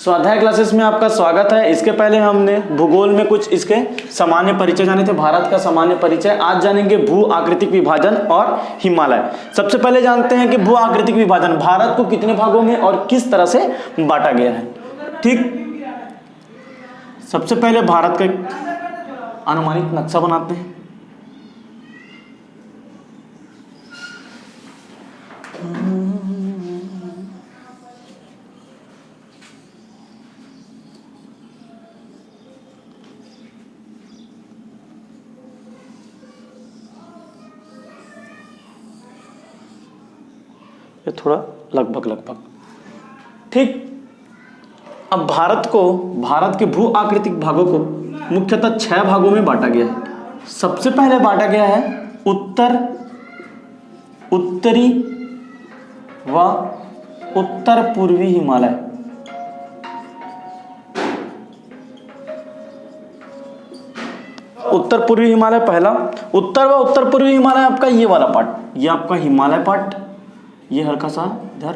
स्वाध्याय क्लासेस में आपका स्वागत है। इसके पहले हमने भूगोल में कुछ इसके सामान्य परिचय जाने थे, भारत का सामान्य परिचय। आज जानेंगे भू आकृतिक विभाजन और हिमालय। सबसे पहले जानते हैं कि भू आकृतिक विभाजन भारत को कितने भागों में और किस तरह से बांटा गया है। ठीक, सबसे पहले भारत का अनुमानित नक्शा बनाते हैं। ये थोड़ा लगभग ठीक। अब भारत के भू आकृतिक भागों को मुख्यतः 6 भागों में बांटा गया है। सबसे पहले बांटा गया है उत्तरी व उत्तर पूर्वी हिमालय। उत्तर पूर्वी हिमालय पहला। उत्तर व उत्तर पूर्वी हिमालय आपका ये वाला पार्ट, ये आपका हिमालय पार्ट, ये हल्का सा इधर,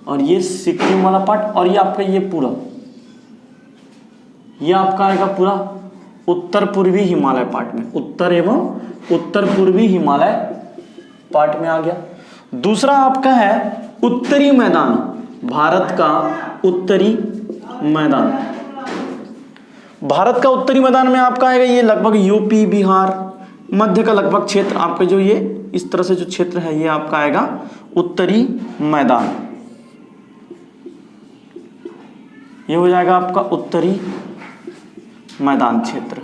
और ये सिक्किम वाला पार्ट, और ये आपका ये पूरा, ये आपका आएगा पूरा उत्तर पूर्वी हिमालय पार्ट में, उत्तर एवं उत्तर पूर्वी हिमालय पार्ट में आ गया। दूसरा आपका है उत्तरी मैदान, भारत का उत्तरी मैदान। भारत का उत्तरी मैदान में आपका आएगा ये लगभग यूपी, बिहार, मध्य का लगभग क्षेत्र, आपके जो ये इस तरह से जो क्षेत्र है ये आपका आएगा उत्तरी मैदान। ये हो जाएगा आपका उत्तरी मैदान क्षेत्र।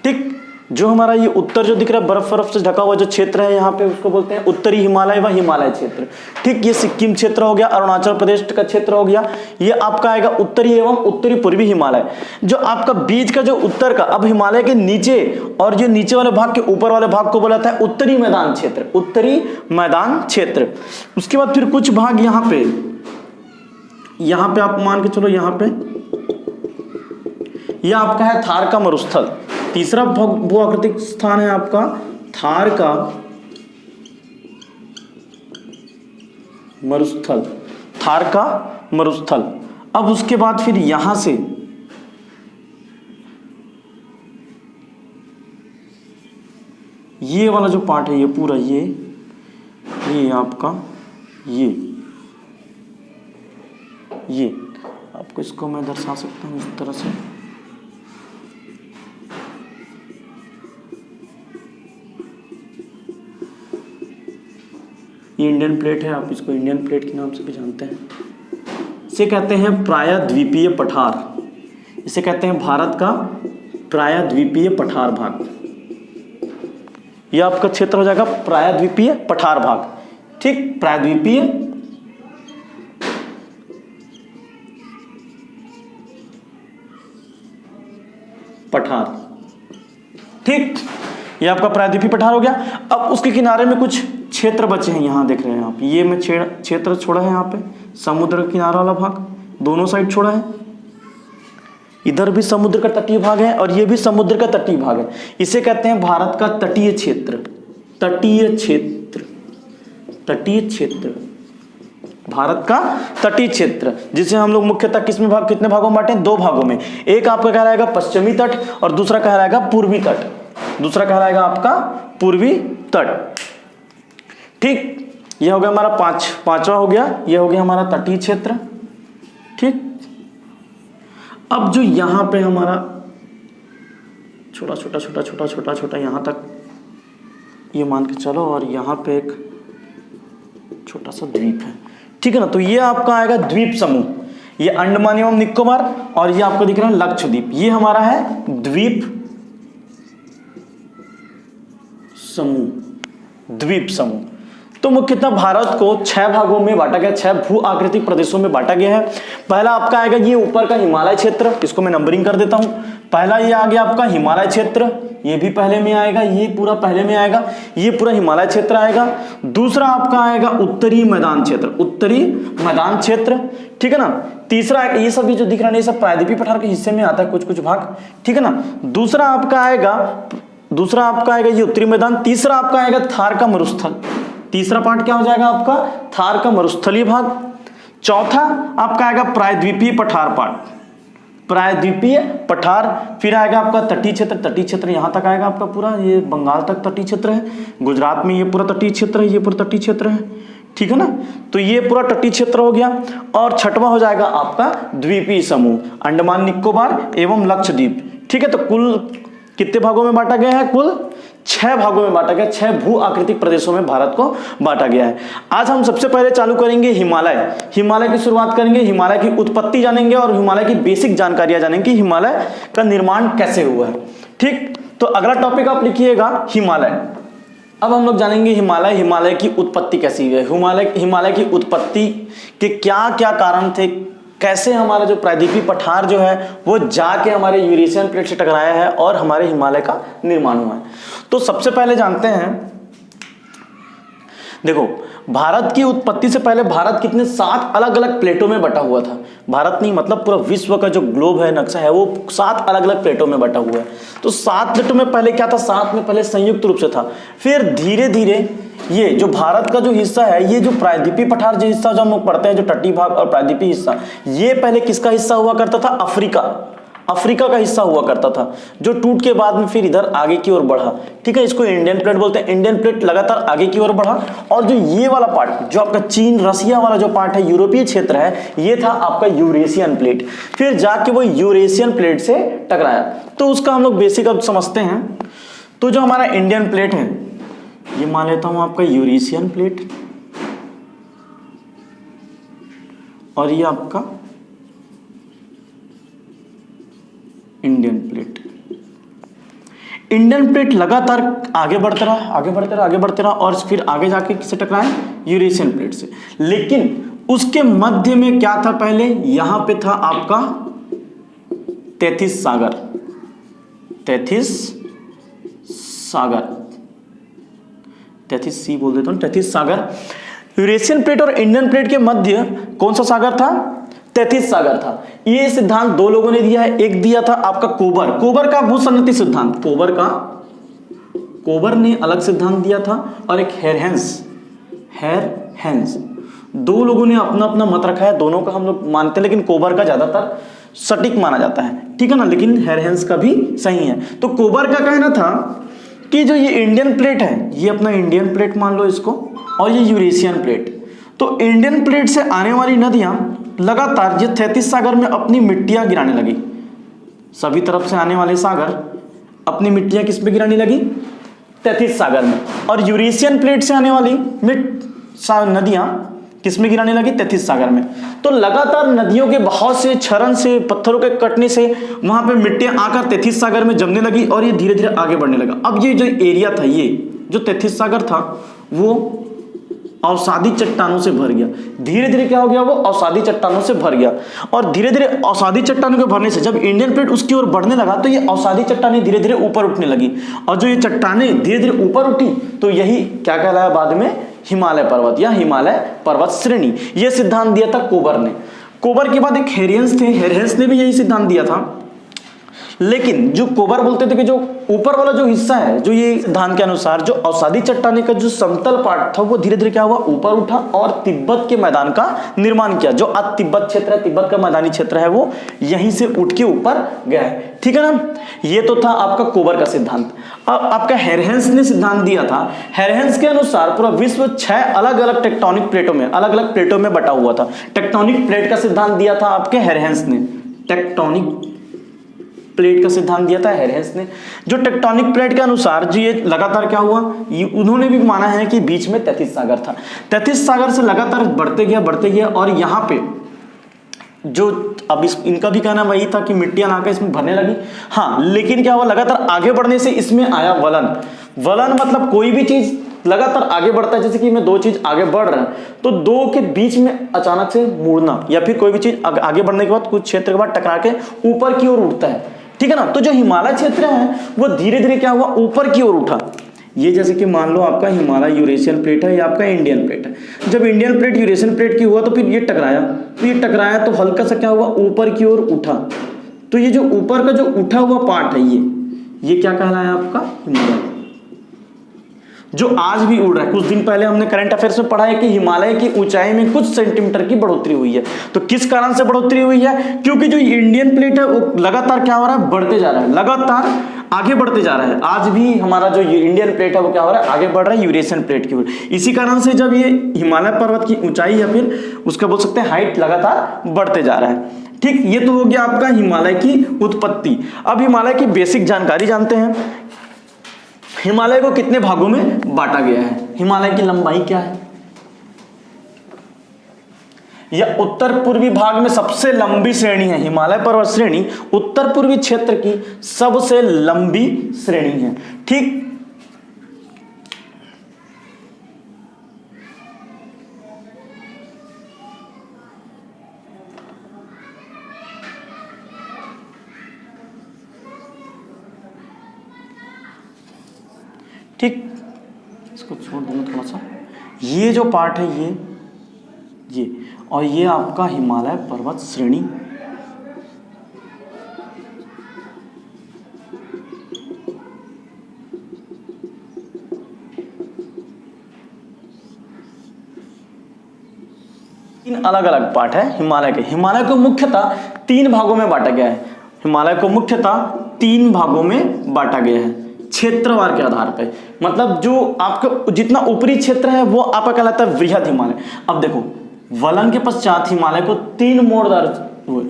ठीक, जो हमारा ये उत्तर जो दिख रहा है बर्फ से ढका हुआ जो क्षेत्र है यहाँ पे, उसको बोलते हैं उत्तरी हिमालय व हिमालय क्षेत्र। ठीक, ये सिक्किम क्षेत्र हो गया, अरुणाचल प्रदेश का क्षेत्र हो गया। ये आपका आएगा उत्तरी एवं उत्तरी पूर्वी हिमालय। जो आपका बीच का जो उत्तर का, अब हिमालय के नीचे और जो नीचे वाले भाग के ऊपर वाले भाग को बोला जाता है उत्तरी मैदान क्षेत्र, उत्तरी मैदान क्षेत्र। उसके बाद फिर कुछ भाग यहाँ पे आप मान के चलो, यहाँ पे यह आपका है थार का मरुस्थल। तीसरा भू आकृतिक स्थान है आपका थार का मरुस्थल, थार का मरुस्थल। अब उसके बाद फिर यहां से ये वाला जो पार्ट है ये पूरा ये आपका ये आपको इसको मैं दर्शा सकता हूं इस तरह से। ये इंडियन प्लेट है, आप इसको इंडियन प्लेट के नाम से भी जानते हैं। इसे कहते हैं प्रायद्वीपीय पठार, इसे कहते हैं भारत का प्रायद्वीपीय पठार भाग। यह आपका क्षेत्र हो जाएगा प्रायद्वीपीय पठार भाग। ठीक, प्रायद्वीपीय पठार। ठीक, यह आपका प्रायद्वीपीय पठार हो गया। अब उसके किनारे में कुछ क्षेत्र बचे हैं, यहां देख रहे हैं आप, ये मैं क्षेत्र छोड़ा है यहाँ पे, समुद्र किनारा वाला भाग दोनों साइड छोड़ा है। इधर भी समुद्र का तटीय भाग है और ये भी समुद्र का तटीय भाग है। इसे कहते हैं भारत का तटीय क्षेत्र, तटीय क्षेत्र, तटीय क्षेत्र, भारत का तटीय क्षेत्र, जिसे हम लोग मुख्यतः कितने भागों में बांटे हैं? 2 भागों में। एक आपका कहलाएगा पश्चिमी तट और दूसरा कहलाएगा पूर्वी तट, दूसरा कहलाएगा आपका पूर्वी तट। ठीक, यह हो गया हमारा पांचवा हो गया, यह हो गया हमारा तटीय क्षेत्र। ठीक, अब जो यहां पे हमारा छोटा यहां तक ये मान के चलो, और यहां पे एक छोटा सा द्वीप है। ठीक है ना, तो ये आपका आएगा द्वीप समूह, ये अंडमान एवं निकोबार, और ये आपको दिख रहा है लक्षद्वीप। ये हमारा है द्वीप समूह, द्वीप समूह। तो मुख्यतः भारत को 6 भागों में बांटा गया, 6 भू आकृतिक प्रदेशों में बांटा गया है। पहला आपका आएगा ये ऊपर का हिमालय क्षेत्र, इसको मैं नंबरिंग कर देता हूं। पहला ये आ गया आपका हिमालय क्षेत्र, ये भी पहले में आएगा, ये पूरा पहले में आएगा, ये पूरा हिमालय क्षेत्र आएगा। दूसरा आपका आएगा उत्तरी मैदान क्षेत्र, उत्तरी मैदान क्षेत्र। ठीक है ना। तीसरा ये सब जो दिख रहा है ये सब प्रायद्वीपीय पठार के हिस्से में आता है, कुछ भाग। ठीक है ना। दूसरा आपका आएगा ये उत्तरी मैदान। तीसरा आपका आएगा थार का मरुस्थल, तीसरा पार्ट क्या हो जाएगा आपका थार का मरुस्थलीय भाग। चौथा आपका आएगा प्रायद्वीपीय पठार पार्ट, प्रायद्वीपीय पठार। फिर आएगा आपका तटीय क्षेत्र, तटीय क्षेत्र यहाँ तक आएगा आपका पूरा, ये बंगाल तक तटीय क्षेत्र है, गुजरात में ये पूरा तटीय क्षेत्र है, ये पूरा तटीय क्षेत्र है, ठीक है ना। तो ये पूरा तटीय क्षेत्र हो गया। और छठवां हो जाएगा आपका द्वीपीय समूह, अंडमान निकोबार एवं लक्षद्वीप, ठीक है। तो कुल कितने भागों में बांटा गया है? कुल 6 भागों में बांटा गया, 6 भू आकृतिक प्रदेशों में भारत को बांटा गया है। आज हम सबसे पहले चालू करेंगे हिमालय, हिमालय की शुरुआत करेंगे, हिमालय की उत्पत्ति जानेंगे और हिमालय की बेसिक जानकारियां जानेंगे, हिमालय का निर्माण कैसे हुआ है, ठीक। तो अगला टॉपिक आप लिखिएगा हिमालय। अब हम लोग जानेंगे हिमालय, हिमालय की उत्पत्ति कैसी है, हिमालय की उत्पत्ति के क्या क्या कारण थे, कैसे हमारा जो प्रायद्वीपीय पठार जो है वो जाके हमारे यूरेशियन प्लेट से टकराया है और हमारे हिमालय का निर्माण हुआ है। तो सबसे पहले जानते हैं, देखो भारत की उत्पत्ति से पहले भारत कितने 7 अलग अलग प्लेटों में बटा हुआ था। भारत नहीं मतलब पूरा विश्व का जो ग्लोब है, नक्शा है, वो 7 अलग अलग प्लेटों में बटा हुआ है। तो 7 प्लेटों में पहले क्या था? 7 में पहले संयुक्त रूप से था। फिर धीरे धीरे ये जो भारत का जो हिस्सा है, ये जो प्रायद्वीपीय पठार जो हिस्सा जो हम लोग पढ़ते हैं, जो तटीय भाग और प्रायद्वीपीय हिस्सा, ये पहले किसका हिस्सा हुआ करता था? अफ्रीका का हिस्सा हुआ करता था, जो टूट के बाद में फिर इधर आगे की ओर बढ़ा, ठीक है। इसको इंडियन प्लेट बोलते हैं। इंडियन प्लेट लगातार आगे की ओर बढ़ा और जो ये वाला पार्ट जो आपका चीन रसिया वाला जो पार्ट है, यूरोपीय क्षेत्र है, ये था आपका यूरेशियन प्लेट। फिर जाके वो यूरेशियन प्लेट से टकराया। तो उसका हम लोग बेसिक अब समझते हैं। तो जो हमारा इंडियन प्लेट है, ये मान लेता हूं आपका यूरेशियन प्लेट, और ये आपका इंडियन प्लेट। इंडियन प्लेट लगातार आगे बढ़ते रहा और फिर आगे जाके किससे टकराए? यूरेशियन प्लेट से। लेकिन उसके मध्य में क्या था? पहले यहां पे था आपका तैथिस सी बोल देता हूं, तैथिस सागर। यूरेशियन प्लेट और इंडियन प्लेट के मध्य कौन सा सागर था? तैथिस सागर था। ये सिद्धांत 2 लोगों ने दिया है। एक दिया था आपका कोबर का भूसन्नति सिद्धांत, कोबर ने अलग सिद्धांत दिया था, और एक हेरहेंस। 2 लोगों ने अपना अपना मत रखा है, दोनों का हम लोग मानते हैं, लेकिन कोबर का ज्यादातर सटीक माना जाता है, ठीक है ना। लेकिन हेरहेंस का भी सही है। तो कोबर का कहना था कि जो ये इंडियन प्लेट है, ये अपना इंडियन प्लेट मान लो इसको, और ये यूरेशियन प्लेट। तो इंडियन प्लेट से आने वाली नदियां लगातार ये तैथिस सागर में अपनी मिट्टियां गिराने लगी। सभी तरफ से आने वाले सागर अपनी मिट्टियां किस में गिराने लगी? तैथिस सागर में। और यूरेशियन प्लेट से आने वाली नदियां किस में गिराने लगी? तैथिस सागर में। तो लगातार नदियों के बहाव से, क्षरण से, पत्थरों के कटने से वहां पे मिट्टियां आकर तैथिस सागर में जमने लगी और ये धीरे धीरे आगे बढ़ने लगा। अब ये जो एरिया था, ये जो तैथिस सागर था, वो अवसादी चट्टानों से भर गया। धीरे धीरे क्या हो गया? वो अवसादी चट्टानों से भर गया। और धीरे धीरे अवसादी चट्टानों के भरने से जब इंडियन प्लेट उसकी ओर बढ़ने लगा, तो ये अवसादी चट्टानें धीरे धीरे ऊपर उठने लगी। और जो ये चट्टानें धीरे धीरे ऊपर उठी, तो यही क्या कहलाया बाद में? हिमालय पर्वत या हिमालय पर्वत श्रेणी। यह सिद्धांत दिया था कोबर ने। कोबर के बाद एक हेरहेंस थे, हेरहेंस ने भी यही सिद्धांत दिया था। लेकिन जो कोबर बोलते थे कि जो ऊपर वाला जो हिस्सा है, जो ये सिद्धांत के अनुसार जो अवसादी चट्टाने का जो समतल पार्ट था, वो धीरे धीरे क्या हुआ? ऊपर उठा और तिब्बत के मैदान का निर्माण किया। जो आज तिब्बत क्षेत्र है, तिब्बत का मैदानी क्षेत्र है, वो यहीं से उठ के ऊपर गया है, ठीक है ना। ये तो था आपका कोबर का सिद्धांत। अब आपका हेरहेंस ने सिद्धांत दिया था। हेरहेंस के अनुसार पूरा विश्व 6 अलग अलग टेक्टोनिक प्लेटों में, अलग अलग प्लेटों में बटा हुआ था। टेक्टोनिक प्लेट का सिद्धांत दिया था आपके हेरहेंस ने। टेक्टोनिक प्लेट का सिद्धांत दिया था हेरहेंस ने। जो टेक्टोनिक प्लेट के अनुसार जो ये लगातार क्या हुआ, उन्होंने भी माना है कि बीच में तैथिस सागर था। तैथिस सागर से लगातार बढ़ते गया और यहाँ पे जो अब इनका भी कहना वही था कि मिट्टियां लाकर इसमें भरने लगी। हाँ, लेकिन क्या हुआ? लगातार आगे बढ़ने से इसमें आया वलन मतलब कोई भी चीज लगातार आगे बढ़ता है। जैसे कि मैं 2 चीज आगे बढ़ रहा है, तो 2 के बीच में अचानक से मुड़ना, या फिर कोई भी चीज आगे बढ़ने के बाद कुछ क्षेत्र के बाद टकरा के ऊपर की ओर उठता है, ठीक है ना। तो जो हिमालय क्षेत्र है वो धीरे धीरे क्या हुआ? ऊपर की ओर उठा। ये जैसे कि मान लो आपका हिमालय यूरेशियन प्लेट है, या आपका इंडियन प्लेट है। जब इंडियन प्लेट यूरेशियन प्लेट की हुआ, तो फिर ये टकराया, तो हल्का सा क्या हुआ? ऊपर की ओर उठा। तो ये जो ऊपर का जो उठा हुआ पार्ट है, ये क्या कहलाया आपका? हिमालय। जो आज भी उड़ रहा है। कुछ दिन पहले हमने करंट अफेयर्स में पढ़ा है कि हिमालय की ऊंचाई में कुछ सेंटीमीटर की बढ़ोतरी हुई है। तो किस कारण से बढ़ोतरी हुई है? क्योंकि जो इंडियन प्लेट है वो लगातार क्या हो रहा है, बढ़ते जा रहा है, लगातार आगे बढ़ते जा रहा है। आज भी हमारा जो इंडियन प्लेट है वो क्या हो रहा है, आगे बढ़ रहा है यूरेशियन प्लेट की ओर। इसी कारण से जब ये हिमालय पर्वत की ऊंचाई या फिर उसका बोल सकते हैं हाइट लगातार बढ़ते जा रहा है। ठीक, ये तो हो गया आपका हिमालय की उत्पत्ति। अब हिमालय की बेसिक जानकारी जानते हैं। हिमालय को कितने भागों में बांटा गया है? हिमालय की लंबाई क्या है? यह उत्तर पूर्वी भाग में सबसे लंबी श्रेणी है। हिमालय पर्वत श्रेणी उत्तर पूर्वी क्षेत्र की सबसे लंबी श्रेणी है। ठीक, ठीक, इसको छोड़ देना थोड़ा सा। ये जो पार्ट है ये और ये आपका हिमालय पर्वत श्रेणी। तीन अलग अलग पार्ट है हिमालय के। हिमालय को मुख्यतः 3 भागों में बांटा गया है। हिमालय को मुख्यतः 3 भागों में बांटा गया है क्षेत्रवार के आधार पर। मतलब जो आपका जितना ऊपरी क्षेत्र है वो आपका कहलाता है वृहद हिमालय। अब देखो, वलन के पश्चात हिमालय को 3 मोड़दार,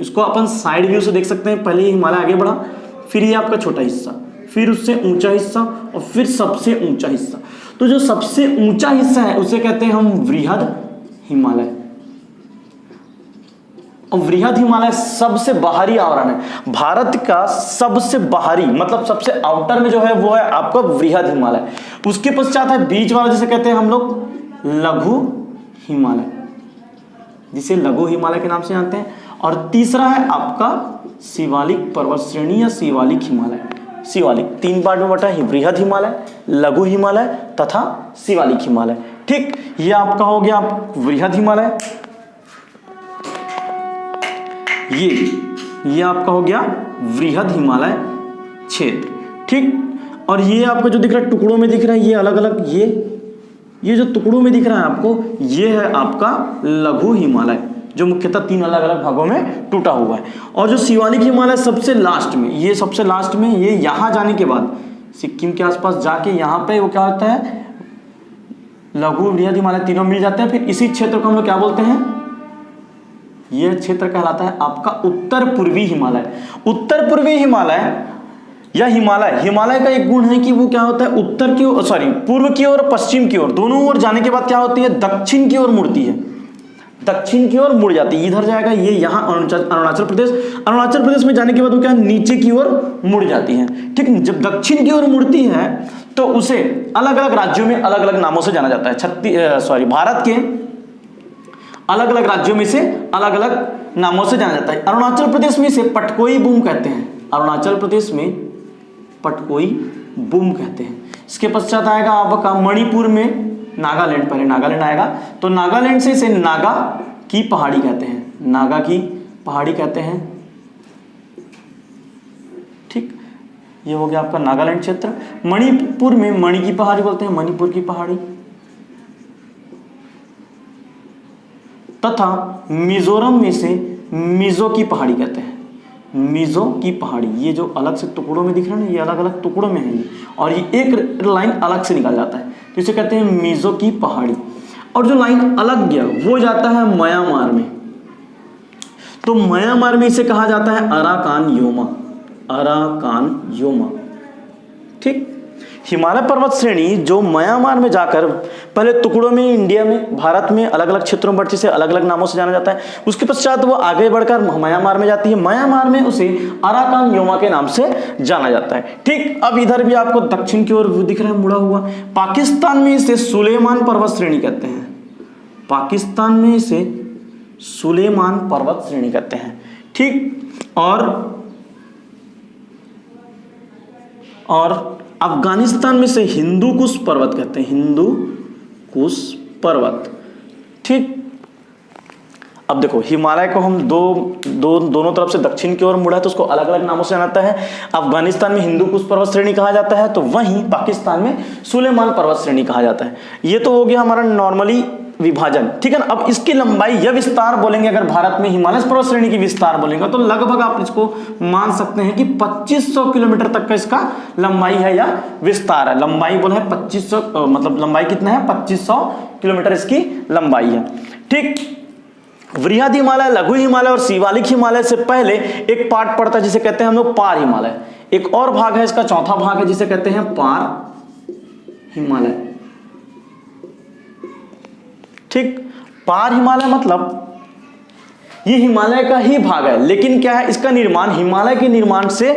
इसको अपन साइड व्यू से देख सकते हैं। पहले हिमालय आगे बढ़ा, फिर ये आपका छोटा हिस्सा, फिर उससे ऊंचा हिस्सा और फिर सबसे ऊंचा हिस्सा। तो जो सबसे ऊंचा हिस्सा है उसे कहते हैं हम वृहद हिमालय। और वृहद हिमालय सबसे बाहरी आवरण है भारत का। सबसे बाहरी मतलब सबसे आउटर में जो है वो है आपका वृहद हिमालय। उसके पश्चात है बीच वाला, जिसे कहते हैं हम लोग लघु हिमालय, जिसे लघु हिमालय के नाम से जानते हैं। और तीसरा है आपका शिवालिक पर्वत श्रेणी या शिवालिक हिमालय। शिवालिक 3 पार्ट में बटा है, वृहद हिमालय, लघु हिमालय तथा शिवालिक हिमालय। ठीक, ये आपका हो गया वृहद हिमालय। ये आपका हो गया वृहद हिमालय क्षेत्र। ठीक, और ये आपका जो दिख रहा है टुकड़ों में दिख रहा है, ये अलग अलग, ये जो टुकड़ों में दिख रहा है आपको, ये है आपका लघु हिमालय, जो मुख्यतः 3 अलग अलग भागों में टूटा हुआ है। और जो शिवालिक हिमालय सबसे लास्ट में, ये सबसे लास्ट में, ये यहाँ जाने के बाद सिक्किम के आसपास जाके यहाँ पे वो क्या होता है, लघु वृहद हिमालय तीनों मिल जाते हैं। फिर इसी क्षेत्र को हम लोग क्या बोलते हैं, यह क्षेत्र कहलाता है आपका उत्तर पूर्वी हिमालय। उत्तर पूर्वी हिमालय या हिमालय का एक गुण है कि वो क्या होता है, उत्तर की ओर, पूर्व की ओर, पश्चिम की ओर, दोनों ओर जाने के बाद क्या होती है, दक्षिण की ओर मुड़ती है। दक्षिण की ओर मुड़ जाती है, इधर जाएगा, ये यहाँ अरुणाचल प्रदेश में जाने के बाद वो क्या नीचे की ओर मुड़ जाती है। ठीक, जब दक्षिण की ओर मुड़ती है तो उसे अलग अलग राज्यों में अलग अलग नामों से जाना जाता है। भारत के अलग अलग राज्यों में से अलग अलग नामों से जाना जाता है। अरुणाचल प्रदेश में इसे पटकोई बूम कहते हैं। अरुणाचल प्रदेश में पटकोई बूम कहते हैं। इसके पश्चात आएगा आपका मणिपुर में नागालैंड, पहले नागालैंड आएगा, तो नागालैंड से इसे नागा की पहाड़ी कहते हैं। नागा की पहाड़ी कहते हैं। ठीक, ये हो गया आपका नागालैंड क्षेत्र। मणिपुर में मणि की पहाड़ी बोलते हैं, मणिपुर की पहाड़ी। तथा मिजोरम में से मिजो की पहाड़ी कहते हैं। मिजो की पहाड़ी, ये जो अलग से टुकड़ों में दिख रहा है ना, ये अलग अलग टुकड़ों में है ये, और ये एक लाइन अलग से निकल जाता है, तो इसे कहते हैं मिजो की पहाड़ी। और जो लाइन अलग गया वो जाता है म्यांमार में, तो म्यांमार में इसे कहा जाता है अराकान योमा। Arakan Yoma. ठीक, हिमालय पर्वत श्रेणी जो म्यांमार में जाकर पहले टुकड़ों में इंडिया में, भारत में अलग अलग क्षेत्रों में बढ़ती से अलग अलग नामों से जाना जाता है। उसके पश्चात वो आगे बढ़कर म्यांमार में जाती है। म्यांमार में उसे अराकान योमा के नाम से जाना जाता है। ठीक, अब इधर भी आपको दक्षिण की ओर दिख रहा है मुड़ा हुआ। पाकिस्तान में इसे सुलेमान पर्वत श्रेणी कहते हैं। पाकिस्तान में इसे सुलेमान पर्वत श्रेणी कहते हैं। ठीक, और अफगानिस्तान में से हिंदू कुश पर्वत कहते हैं। हिंदू कुश पर्वत। ठीक, अब देखो हिमालय को हम दोनों तरफ से दक्षिण की ओर मुड़ा है तो उसको अलग अलग नामों से जाना है। अफगानिस्तान में हिंदू कुश पर्वत श्रेणी कहा जाता है, तो वहीं पाकिस्तान में सुलेमान पर्वत श्रेणी कहा जाता है। ये तो हो गया हमारा नॉर्मली विभाजन, ठीक है ना। अब इसकी लंबाई या विस्तार बोलेंगे, अगर भारत में हिमालय पर्वत श्रेणी की विस्तार बोलेंगे तो लगभग आप इसको मान सकते हैं कि 2500 किलोमीटर तक का इसका लंबाई है या विस्तार है। लंबाई बोले 2500, मतलब लंबाई कितना है 2500 किलोमीटर इसकी लंबाई है, ठीक। वृहद हिमालय, लघु हिमालय और शिवालिक हिमालय से पहले एक पार्ट पड़ता है जिसे कहते हैं हम लोग पार हिमालय। एक और भाग है इसका, चौथा भाग है जिसे कहते हैं पार हिमालय, ठीक। पार हिमालय मतलब ये हिमालय का ही भाग है, लेकिन क्या है इसका निर्माण हिमालय के निर्माण से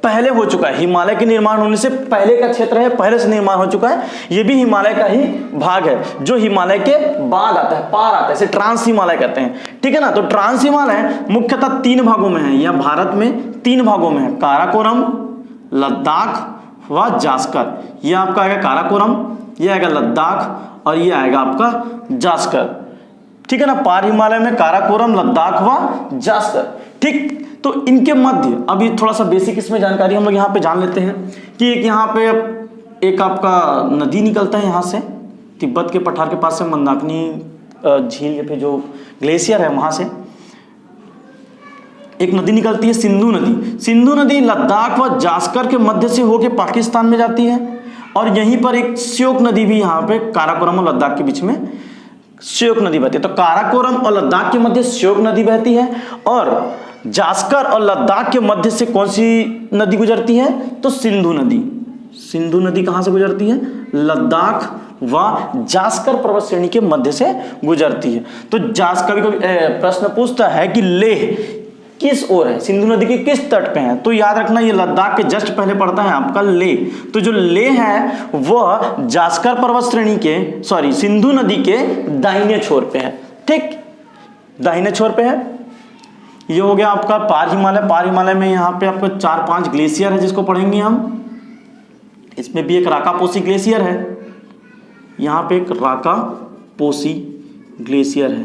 पहले हो चुका है। हिमालय के निर्माण होने से पहले का क्षेत्र है, पहले से निर्माण हो चुका है। ये भी हिमालय का ही भाग है जो हिमालय के बाद आता है, पार आता है, इसे ट्रांस हिमालय कहते हैं, ठीक है ना। तो ट्रांस हिमालय मुख्यतः 3 भागों में है, यह भारत में 3 भागों में है, काराकोरम, लद्दाख व जास्कर। यह आपका आएगा काराकोरम, यह आएगा लद्दाख और यह आएगा आपका जास्कर, ठीक है ना। पार हिमालय में काराकोरम, लद्दाख व जास्कर, ठीक। तो इनके मध्य अभी थोड़ा सा बेसिक इसमें जानकारी हम लोग यहाँ पे जान लेते हैं कि एक यहाँ पे एक आपका नदी निकलता है यहाँ से, तिब्बत के पठार के पास से मंदाकिनी झील या फिर जो ग्लेशियर है वहाँ से एक नदी निकलती है, सिंधु नदी। सिंधु नदी लद्दाख व जास्कर के मध्य से होकर पाकिस्तान में जाती है और यहीं पर एक श्योक नदी भी यहाँ पे काराकोरम और लद्दाख के बीच में श्योक नदी बहती है। तो काराकोरम और लद्दाख के मध्य श्योक नदी बहती है और जास्कर और लद्दाख के मध्य से कौन सी नदी गुजरती है, तो सिंधु नदी। सिंधु नदी कहां से गुजरती है, लद्दाख व जास्कर पर्वत श्रेणी के मध्य से गुजरती है। तो कभी कभी प्रश्न पूछता है कि लेह किस ओर है, सिंधु नदी के किस तट पे है, तो याद रखना ये लद्दाख के जस्ट पहले पड़ता है आपका लेह। तो जो लेह है वह जास्कर पर्वत श्रेणी के सिंधु नदी के दाहिने छोर पे है, ठीक, दाहिने छोर पे है। ये हो गया आपका पार हिमालय। पार हिमालय में यहाँ पे आपको 4-5 ग्लेशियर है जिसको पढ़ेंगे हम। इसमें भी एक राकापोसी ग्लेशियर है, यहाँ पे एक राकापोसी ग्लेशियर है।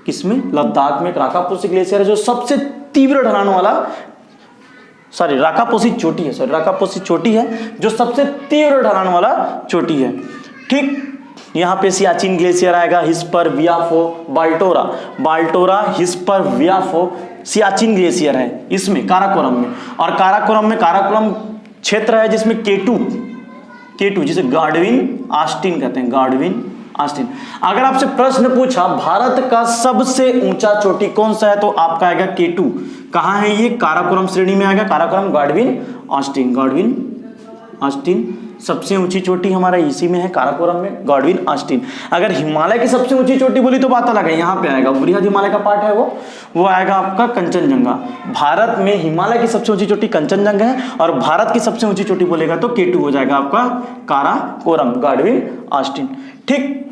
किसमें, लद्दाख में एक राकापोसी ग्लेशियर है जो सबसे तीव्र ढलान वाला, राकापोसी चोटी है, राकापोसी चोटी है जो सबसे तीव्र ढलान वाला चोटी है, ठीक। यहाँ पे सियाचिन ग्लेशियर आएगा, हिस्पर वियाफो, बाल्टोरा हिस्पर वियाफो सियाचिन ग्लेशियर है इसमें काराकोरम में। और काराकोरम क्षेत्र है जिसमें केटू जिसे गार्डविन आस्टिन कहते हैं, गार्डविन आस्टिन। अगर आपसे प्रश्न पूछा भारत का सबसे ऊंचा चोटी कौन सा है तो आपका आएगा केटू। कहाँ है ये, काराकोरम श्रेणी में आएगा, काराकोरम गार्डविन आस्टिन सबसे ऊंची चोटी हमारा इसी में है, काराकोरम में, गार्डविन आस्टिन। अगर हिमालय की सबसे ऊंची चोटी बोली तो बात अलग है, यहाँ पे आएगा वृहद हिमालय का पार्ट है वो आएगा आपका कंचनजंगा। भारत में हिमालय की सबसे ऊंची चोटी कंचनजंगा है और भारत की सबसे ऊंची चोटी बोलेगा तो केटू हो जाएगा आपका काराकोरम, गार्डविन आस्टिन, ठीक।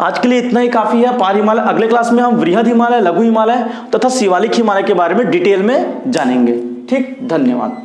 आज के लिए इतना ही काफी है पार हिमालय। अगले क्लास में हम वृहद हिमालय, लघु हिमालय तथा शिवालिक हिमालय के बारे में डिटेल में जानेंगे, ठीक। धन्यवाद।